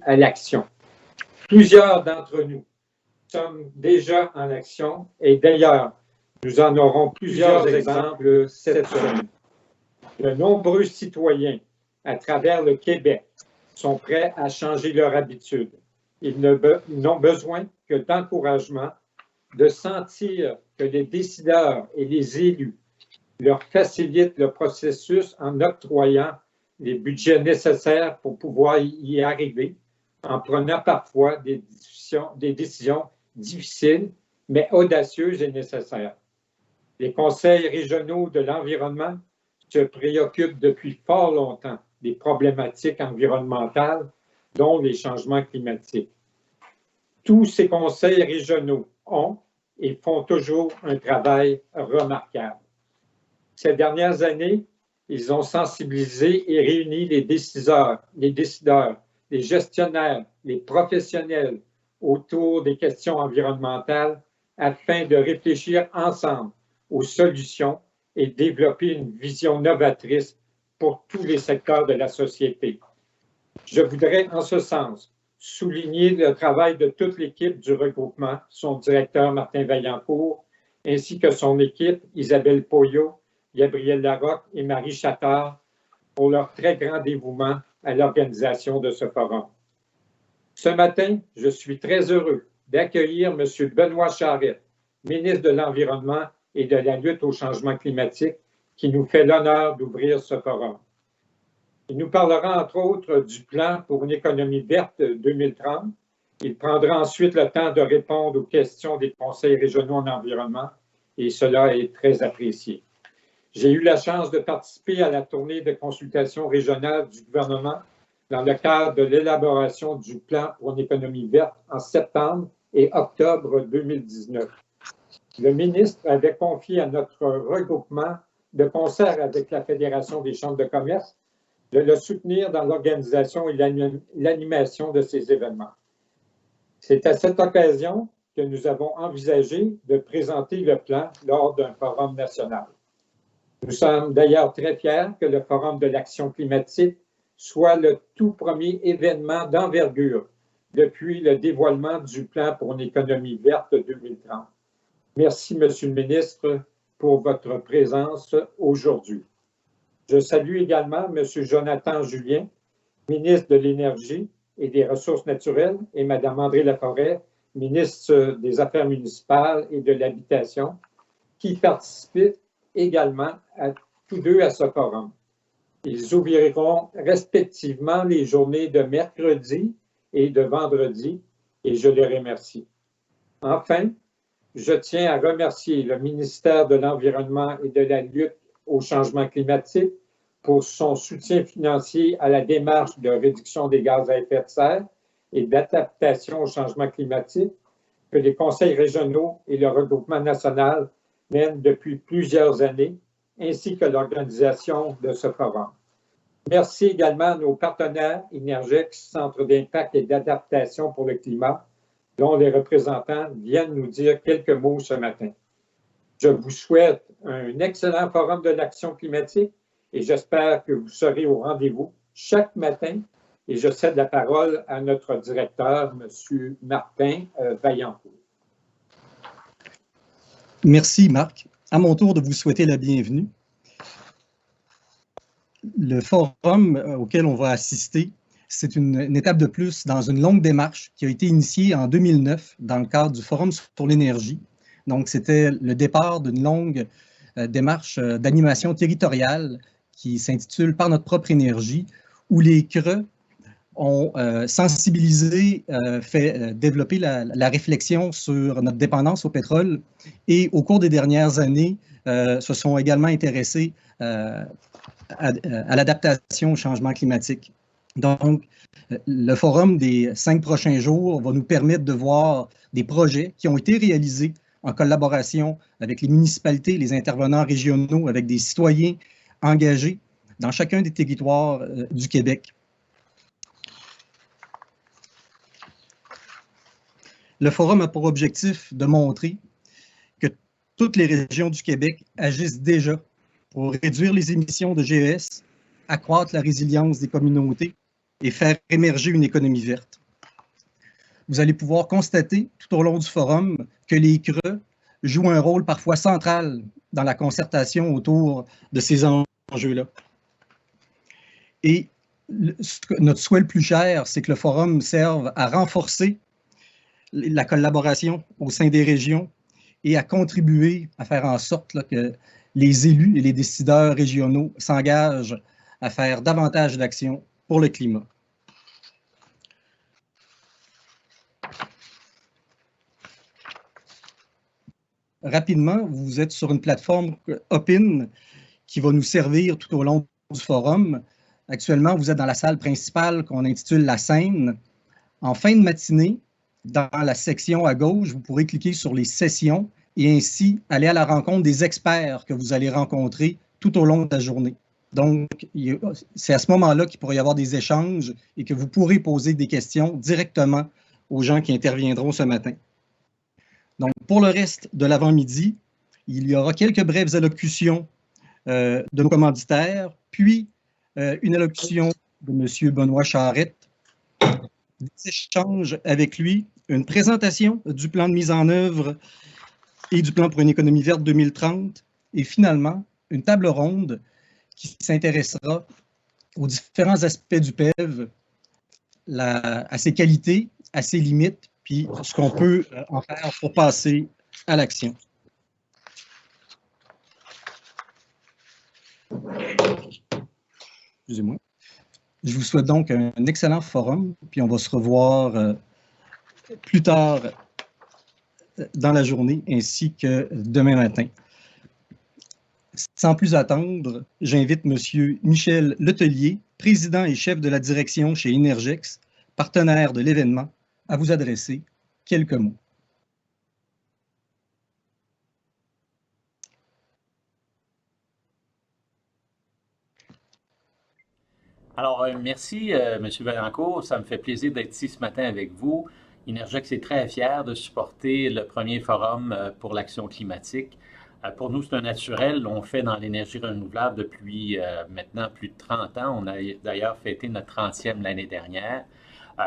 à l'action. Plusieurs d'entre nous sommes déjà en action et d'ailleurs, nous en aurons plusieurs exemples cette semaine. De nombreux citoyens à travers le Québec sont prêts à changer leurs habitudes. Ils n'ont besoin que d'encouragement, de sentir que les décideurs et les élus leur facilitent le processus en octroyant les budgets nécessaires pour pouvoir y arriver, en prenant parfois des décisions difficiles, mais audacieuses et nécessaires. Les conseils régionaux de l'environnement se préoccupent depuis fort longtemps des problématiques environnementales, dont les changements climatiques. Tous ces conseils régionaux ont et font toujours un travail remarquable. Ces dernières années, ils ont sensibilisé et réuni les décideurs, les gestionnaires, les professionnels autour des questions environnementales afin de réfléchir ensemble aux solutions et développer une vision novatrice pour tous les secteurs de la société. Je voudrais, en ce sens, souligner le travail de toute l'équipe du regroupement, son directeur Martin Vaillancourt, ainsi que son équipe Isabelle Poyot, Gabrielle Larocque et Marie Chattard, pour leur très grand dévouement à l'organisation de ce forum. Ce matin, je suis très heureux d'accueillir M. Benoît Charette, ministre de l'Environnement et de la lutte au changement climatique, qui nous fait l'honneur d'ouvrir ce forum. Il nous parlera entre autres du plan pour une économie verte 2030. Il prendra ensuite le temps de répondre aux questions des conseils régionaux en environnement et cela est très apprécié. J'ai eu la chance de participer à la tournée de consultation régionale du gouvernement dans le cadre de l'élaboration du plan pour une économie verte en septembre et octobre 2019. Le ministre avait confié à notre regroupement, de concert avec la Fédération des chambres de commerce, de le soutenir dans l'organisation et l'animation de ces événements. C'est à cette occasion que nous avons envisagé de présenter le plan lors d'un forum national. Nous sommes d'ailleurs très fiers que le Forum de l'action climatique soit le tout premier événement d'envergure depuis le dévoilement du plan pour une économie verte 2030. Merci, Monsieur le ministre, pour votre présence aujourd'hui. Je salue également M. Jonathan Julien, ministre de l'Énergie et des Ressources naturelles, et Mme André Laforêt, ministre des Affaires municipales et de l'Habitation, qui participent également tous deux à ce forum. Ils ouvriront respectivement les journées de mercredi et de vendredi, et je les remercie. Enfin, je tiens à remercier le ministère de l'Environnement et de la lutte au changement climatique pour son soutien financier à la démarche de réduction des gaz à effet de serre et d'adaptation au changement climatique que les conseils régionaux et le regroupement national mènent depuis plusieurs années, ainsi que l'organisation de ce forum. Merci également à nos partenaires Innergex, Centre d'impact et d'adaptation pour le climat, dont les représentants viennent nous dire quelques mots ce matin. Je vous souhaite un excellent forum de l'action climatique et j'espère que vous serez au rendez-vous chaque matin. Et je cède la parole à notre directeur, M. Martin Vaillancourt. Merci, Marc. À mon tour de vous souhaiter la bienvenue. Le forum auquel on va assister, c'est une étape de plus dans une longue démarche qui a été initiée en 2009 dans le cadre du Forum sur l'énergie. Donc, c'était le départ d'une longue démarche d'animation territoriale qui s'intitule « Par notre propre énergie », où les CRE ont sensibilisé, fait développer la réflexion sur notre dépendance au pétrole et au cours des dernières années, se sont également intéressés à l'adaptation au changement climatique. Donc, le forum des 5 prochains jours va nous permettre de voir des projets qui ont été réalisés en collaboration avec les municipalités, les intervenants régionaux, avec des citoyens engagés dans chacun des territoires du Québec. Le forum a pour objectif de montrer que toutes les régions du Québec agissent déjà pour réduire les émissions de GES, accroître la résilience des communautés et faire émerger une économie verte. Vous allez pouvoir constater tout au long du forum que les CRE jouent un rôle parfois central dans la concertation autour de ces enjeux-là. Et notre souhait le plus cher, c'est que le forum serve à renforcer la collaboration au sein des régions et à contribuer à faire en sorte là, que les élus et les décideurs régionaux s'engagent à faire davantage d'actions pour le climat. Rapidement, vous êtes sur une plateforme Opin qui va nous servir tout au long du forum. Actuellement, vous êtes dans la salle principale qu'on intitule La Scène. En fin de matinée, dans la section à gauche, vous pourrez cliquer sur les sessions et ainsi aller à la rencontre des experts que vous allez rencontrer tout au long de la journée. Donc, c'est à ce moment-là qu'il pourrait y avoir des échanges et que vous pourrez poser des questions directement aux gens qui interviendront ce matin. Donc, pour le reste de l'avant-midi, il y aura quelques brèves allocutions de nos commanditaires, puis une allocution de M. Benoît Charette, des échanges avec lui, une présentation du plan de mise en œuvre et du plan pour une économie verte 2030, et finalement, une table ronde qui s'intéressera aux différents aspects du PEV, à ses qualités, à ses limites, puis ce qu'on peut en faire pour passer à l'action. Excusez-moi. Je vous souhaite donc un excellent forum, puis on va se revoir plus tard dans la journée ainsi que demain matin. Sans plus attendre, j'invite M. Michel Letellier, président et chef de la direction chez Énergex, partenaire de l'événement, à vous adresser quelques mots. Alors, merci, M. Vaillancourt. Ça me fait plaisir d'être ici ce matin avec vous. Énergex est très fier de supporter le premier forum pour l'action climatique. Pour nous, c'est un naturel. On fait dans l'énergie renouvelable depuis maintenant plus de 30 ans. On a d'ailleurs fêté notre 30e l'année dernière.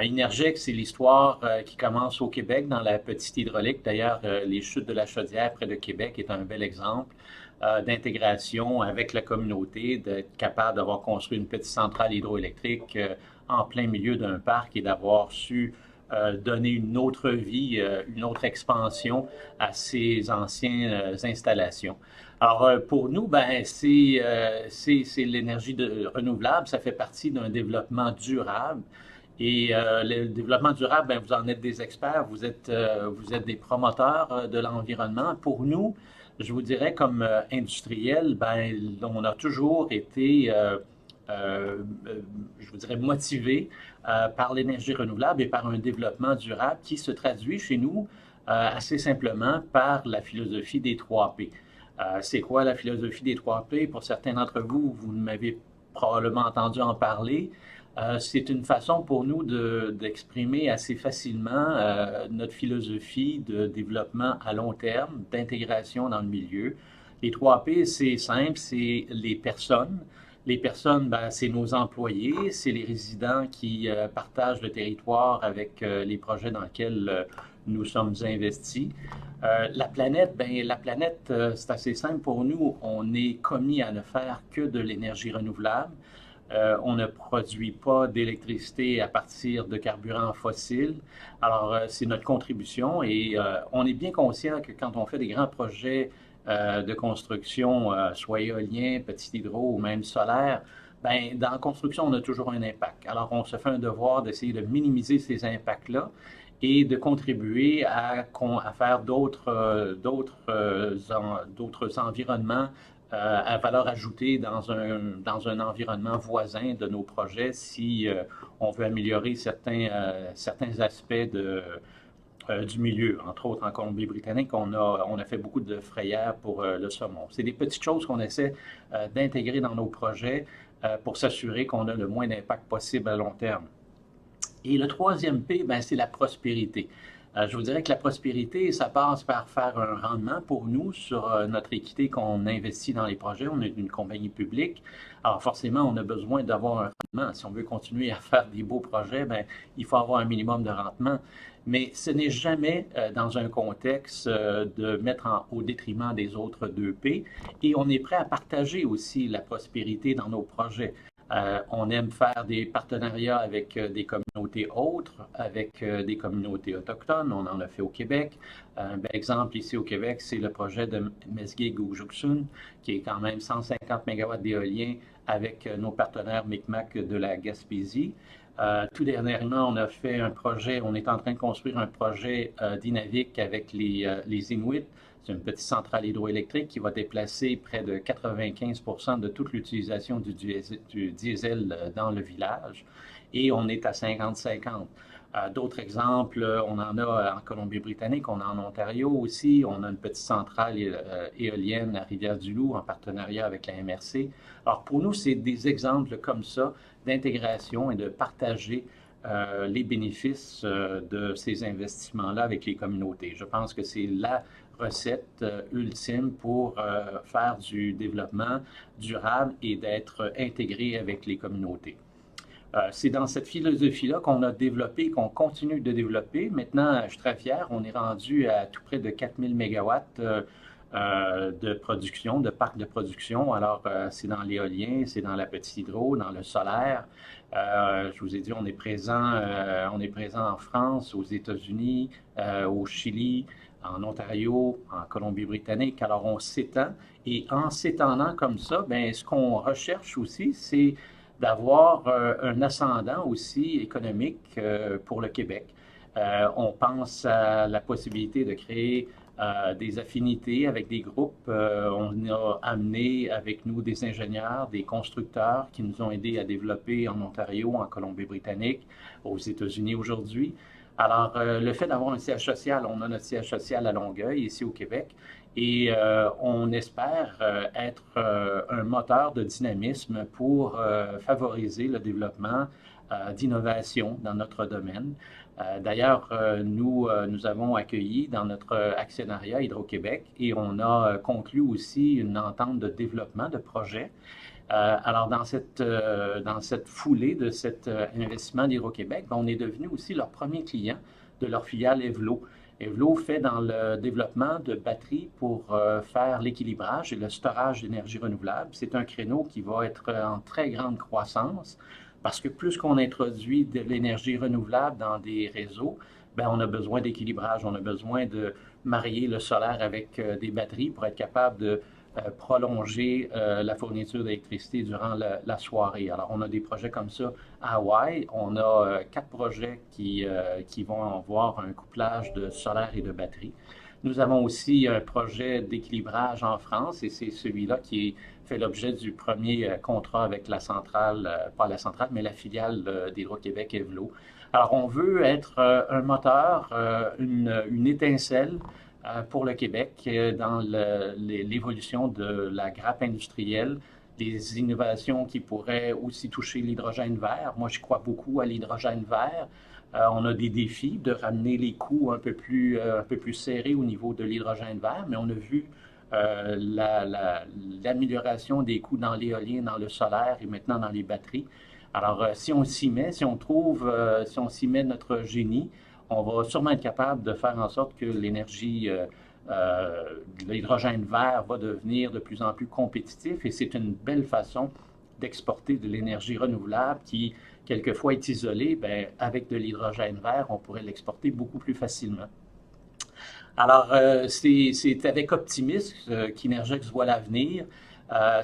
Énergex, c'est l'histoire qui commence au Québec dans la petite hydraulique. D'ailleurs, les chutes de la Chaudière près de Québec est un bel exemple d'intégration avec la communauté, d'être capable d'avoir construit une petite centrale hydroélectrique en plein milieu d'un parc et d'avoir su donner une autre vie, une autre expansion à ces anciennes installations. Alors, pour nous, ben, c'est l'énergie renouvelable, ça fait partie d'un développement durable. Et le développement durable, ben, vous en êtes des experts, vous êtes des promoteurs de l'environnement. Pour nous, je vous dirais comme industriel, ben, on a toujours été, je vous dirais, motivé par l'énergie renouvelable et par un développement durable qui se traduit chez nous assez simplement par la philosophie des 3P. C'est quoi la philosophie des 3P? Pour certains d'entre vous, vous m'avez probablement entendu en parler. C'est une façon pour nous d'exprimer assez facilement notre philosophie de développement à long terme, d'intégration dans le milieu. Les 3P, c'est simple, c'est les personnes. Les personnes, ben, c'est nos employés, c'est les résidents qui partagent le territoire avec les projets dans lesquels nous sommes investis. La planète, ben, c'est assez simple pour nous. On est commis à ne faire que de l'énergie renouvelable. On ne produit pas d'électricité à partir de carburants fossiles. Alors, c'est notre contribution et on est bien conscient que quand on fait des grands projets de construction, soit éolien, petit hydro ou même solaire, ben, dans la construction, on a toujours un impact. Alors, on se fait un devoir d'essayer de minimiser ces impacts-là et de contribuer à faire d'autres environnements à valeur ajoutée dans un environnement voisin de nos projets si on veut améliorer certains aspects du milieu. Entre autres, en Colombie-Britannique, on a fait beaucoup de frayères pour le saumon. C'est des petites choses qu'on essaie d'intégrer dans nos projets pour s'assurer qu'on a le moins d'impact possible à long terme. Et le troisième P, ben, c'est la prospérité. Je vous dirais que la prospérité, ça passe par faire un rendement pour nous sur notre équité qu'on investit dans les projets. On est une compagnie publique. Alors forcément, on a besoin d'avoir un rendement. Si on veut continuer à faire des beaux projets, ben, il faut avoir un minimum de rendement. Mais ce n'est jamais dans un contexte de mettre au détriment des autres 2P. Et on est prêt à partager aussi la prospérité dans nos projets. On aime faire des partenariats avec des communautés autres, avec des communautés autochtones. On en a fait au Québec. Un bel exemple ici au Québec, c'est le projet de Mesgi'g-Ujuksun, qui est quand même 150 MW d'éolien avec nos partenaires Micmac de la Gaspésie. Tout dernièrement, on a fait un projet, on est en train de construire un projet d'Inavik avec les Inuits. C'est une petite centrale hydroélectrique qui va déplacer près de 95% de toute l'utilisation du diesel dans le village. Et on est à 50-50. D'autres exemples, on en a en Colombie-Britannique, on a en Ontario aussi. On a une petite centrale éolienne à Rivière-du-Loup en partenariat avec la MRC. Alors pour nous, c'est des exemples comme ça d'intégration et de partager les bénéfices de ces investissements-là avec les communautés. Je pense que c'est la recette ultime pour faire du développement durable et d'être intégré avec les communautés. C'est dans cette philosophie-là qu'on a développé, qu'on continue de développer. Maintenant, je suis très fier, on est rendu à tout près de 4000 mégawatts de production, de parcs de production. Alors, c'est dans l'éolien, c'est dans la petite hydro, dans le solaire. Je vous ai dit, on est présent en France, aux États-Unis, au Chili, en Ontario, en Colombie-Britannique. Alors, on s'étend. Et en s'étendant comme ça, bien, ce qu'on recherche aussi, c'est d'avoir un ascendant aussi économique pour le Québec. On pense à la possibilité de créer des affinités avec des groupes. On a amené avec nous des ingénieurs, des constructeurs qui nous ont aidés à développer en Ontario, en Colombie-Britannique, aux États-Unis aujourd'hui. Alors, le fait d'avoir un siège social, on a notre siège social à Longueuil, ici au Québec, et on espère être un moteur de dynamisme pour favoriser le développement d'innovation dans notre domaine. D'ailleurs, nous avons accueilli dans notre actionnariat Hydro-Québec et on a conclu aussi une entente de développement de projets. Alors, dans cette foulée de cet investissement d'Hydro-Québec, on est devenu aussi leur premier client de leur filiale Evlo. Evlo fait dans le développement de batteries pour faire l'équilibrage et le storage d'énergie renouvelable. C'est un créneau qui va être en très grande croissance parce que plus qu'on introduit de l'énergie renouvelable dans des réseaux, bien, on a besoin d'équilibrage, on a besoin de marier le solaire avec des batteries pour être capable de prolonger la fourniture d'électricité durant la soirée. Alors, on a des projets comme ça à Hawaï. On a 4 projets qui vont avoir un couplage de solaire et de batterie. Nous avons aussi un projet d'équilibrage en France et c'est celui-là qui fait l'objet du premier contrat avec la centrale, pas la centrale, mais la filiale d'Hydro-Québec Evlo. Alors, on veut être un moteur, une étincelle pour le Québec dans l'évolution de la grappe industrielle, des innovations qui pourraient aussi toucher l'hydrogène vert. Moi, je crois beaucoup à l'hydrogène vert. On a des défis de ramener les coûts un peu plus serrés au niveau de l'hydrogène vert, mais on a vu l'amélioration des coûts dans l'éolien, dans le solaire et maintenant dans les batteries. Alors, si on s'y met, si on s'y met notre génie, on va sûrement être capable de faire en sorte que l'énergie, l'hydrogène vert va devenir de plus en plus compétitif et c'est une belle façon d'exporter de l'énergie renouvelable qui, quelquefois, est isolée. Bien, avec de l'hydrogène vert, on pourrait l'exporter beaucoup plus facilement. Alors, c'est avec optimisme qu'Innergex voit l'avenir.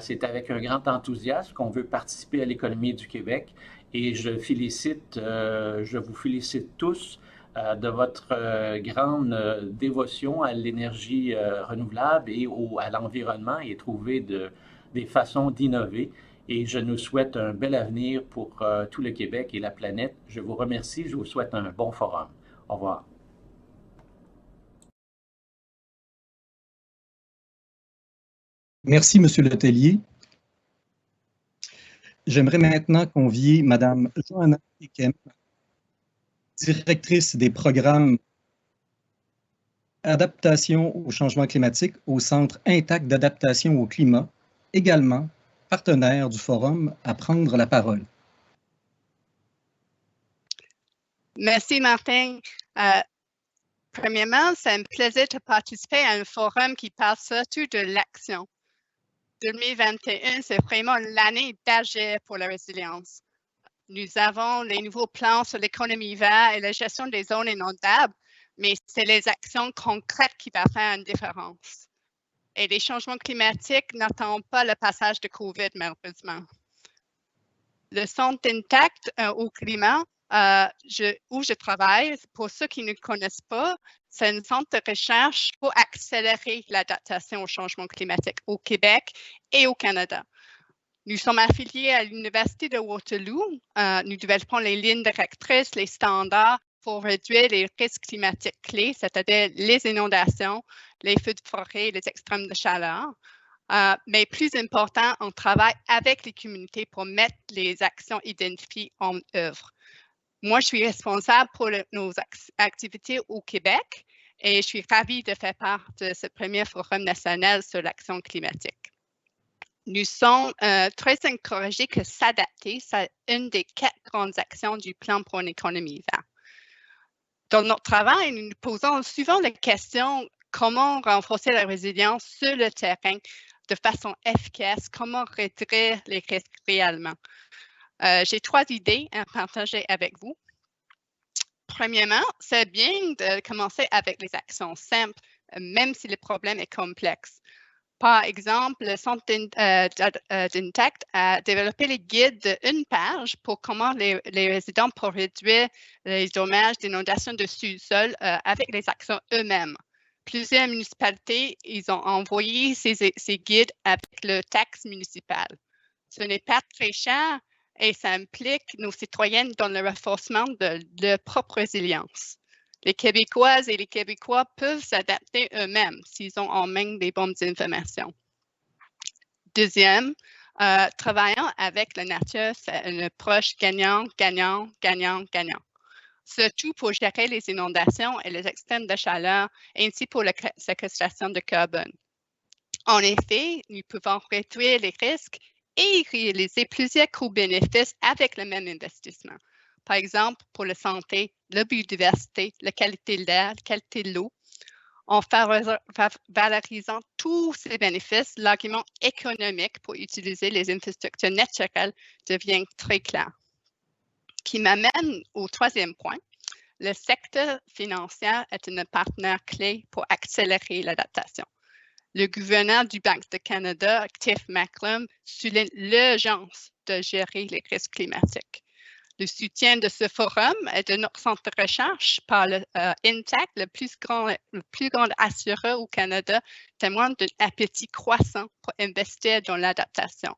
C'est avec un grand enthousiasme qu'on veut participer à l'économie du Québec et je vous félicite tous de votre grande dévotion à l'énergie renouvelable et à l'environnement et trouver des façons d'innover. Et je nous souhaite un bel avenir pour tout le Québec et la planète. Je vous remercie, je vous souhaite un bon forum. Au revoir. Merci, Monsieur Letellier. J'aimerais maintenant convier Madame Johanna Ekem, directrice des programmes adaptation au changement climatique au Centre Intact d'adaptation au climat, également partenaire du forum, à prendre la parole. Merci, Martin. Premièrement, c'est un plaisir de participer à un forum qui parle surtout de l'action. 2021, c'est vraiment l'année d'agir pour la résilience. Nous avons les nouveaux plans sur l'économie verte et la gestion des zones inondables, mais c'est les actions concrètes qui vont faire une différence. Et les changements climatiques n'attendent pas le passage de COVID, malheureusement. Le Centre Intact au climat, où je travaille, pour ceux qui ne connaissent pas, c'est un centre de recherche pour accélérer l'adaptation au changement climatique au Québec et au Canada. Nous sommes affiliés à l'Université de Waterloo. Nous développons les lignes directrices, les standards pour réduire les risques climatiques clés, c'est-à-dire les inondations, les feux de forêt, les extrêmes de chaleur. Mais plus important, on travaille avec les communautés pour mettre les actions identifiées en œuvre. Moi, je suis responsable pour nos activités au Québec et je suis ravie de faire part de ce premier forum national sur l'action climatique. Nous sommes très encouragés que s'adapter, c'est une des 4 grandes actions du plan pour une économie verte. Dans notre travail, nous nous posons souvent la question comment renforcer la résilience sur le terrain de façon efficace, comment réduire les risques réellement. J'ai 3 idées à partager avec vous. Premièrement, c'est bien de commencer avec les actions simples, même si le problème est complexe. Par exemple, le Centre d'Intact a développé les guides d'une page pour comment les résidents peuvent réduire les dommages d'inondation de sous-sol avec les actions eux-mêmes. Plusieurs municipalités, ils ont envoyé ces guides avec le taxe municipal. Ce n'est pas très cher et ça implique nos citoyennes dans le renforcement de leur propre résilience. Les Québécoises et les Québécois peuvent s'adapter eux-mêmes s'ils ont en main des bonnes informations. Deuxième, travaillant avec la nature, c'est une approche gagnant, gagnant, gagnant, gagnant. Surtout pour gérer les inondations et les extrêmes de chaleur, ainsi pour la séquestration de carbone. En effet, nous pouvons réduire les risques et réaliser plusieurs coûts-bénéfices avec le même investissement. Par exemple, pour la santé, la biodiversité, la qualité de l'air, la qualité de l'eau. En valorisant tous ces bénéfices, l'argument économique pour utiliser les infrastructures naturelles devient très clair. Qui m'amène au 3e point. Le secteur financier est un partenaire clé pour accélérer l'adaptation. Le gouverneur du Banque du Canada, Tiff Macklem, souligne l'urgence de gérer les risques climatiques. Le soutien de ce forum et de notre centre de recherche par le Intact, le plus grand assureur au Canada, témoigne d'un appétit croissant pour investir dans l'adaptation,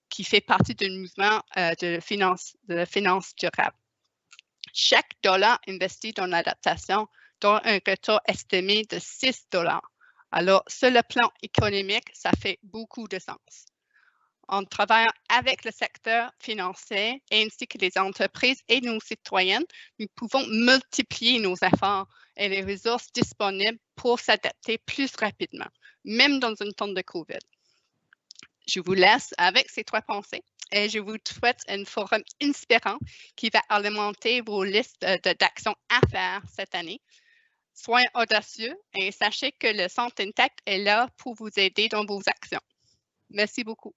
qui fait partie du mouvement de finance durable. Chaque dollar investi dans l'adaptation donne un retour estimé de 6 $. Alors, sur le plan économique, ça fait beaucoup de sens. En travaillant avec le secteur financier ainsi que les entreprises et nos citoyennes, nous pouvons multiplier nos efforts et les ressources disponibles pour s'adapter plus rapidement, même dans un temps de COVID. Je vous laisse avec ces 3 pensées et je vous souhaite un forum inspirant qui va alimenter vos listes d'actions à faire cette année. Soyez audacieux et sachez que le Centre Intact est là pour vous aider dans vos actions. Merci beaucoup.